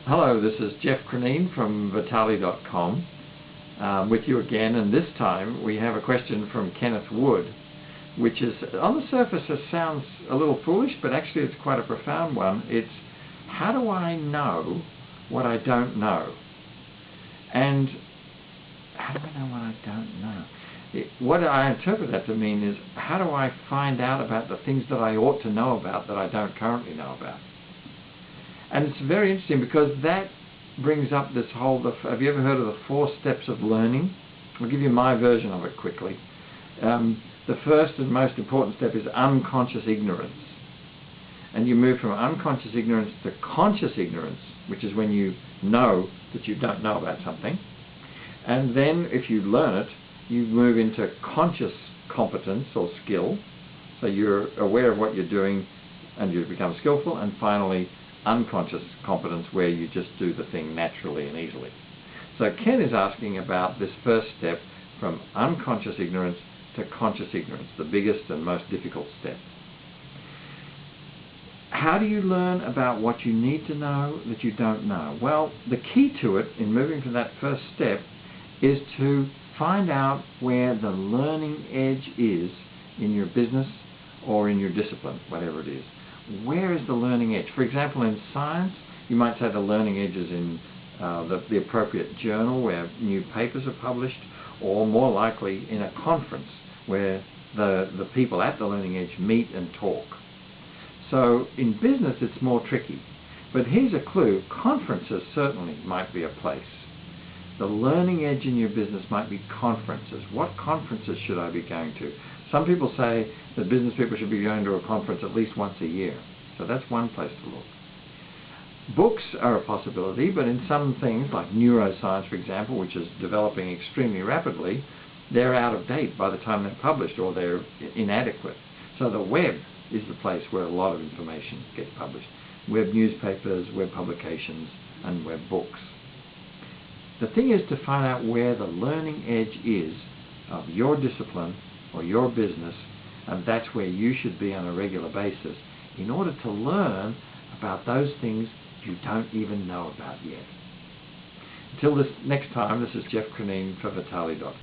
Hello, this is Jeff Craneen from Vitali.com with you again, and this time we have a question from Kenneth Wood, which is, on the surface it sounds a little foolish, but actually it's quite a profound one. It's, how do I know what I don't know? And how do I know what I don't know? What I interpret that to mean is, how do I find out about the things that I ought to know about that I don't currently know about? And it's very interesting because that brings up this whole, have you ever heard of the 4 steps of learning? I'll give you my version of it quickly. The first and most important step is unconscious ignorance. And you move from unconscious ignorance to conscious ignorance, which is when you know that you don't know about something. And then if you learn it, you move into conscious competence or skill. So you're aware of what you're doing and you become skillful. And finally, unconscious competence, where you just do the thing naturally and easily. So Ken is asking about this first step, from unconscious ignorance to conscious ignorance, the biggest and most difficult step. How do you learn about what you need to know that you don't know? Well, the key to it in moving to that first step is to find out where the learning edge is in your business or in your discipline, whatever it is. Where is the learning edge? For example, in science, you might say the learning edge is in the appropriate journal where new papers are published, or more likely in a conference where the people at the learning edge meet and talk. So in business it's more tricky, but here's a clue. Conferences certainly might be a place. The learning edge in your business might be conferences. What conferences should I be going to? Some people say that business people should be going to a conference at least once a year. So that's one place to look. Books are a possibility, but in some things, like neuroscience, for example, which is developing extremely rapidly, they're out of date by the time they're published, or they're inadequate. So the web is the place where a lot of information gets published. Web newspapers, web publications, and web books. The thing is to find out where the learning edge is of your discipline or your business, and that's where you should be on a regular basis in order to learn about those things you don't even know about yet. Until this next time, this is Jeff Craneen for Vitali.com.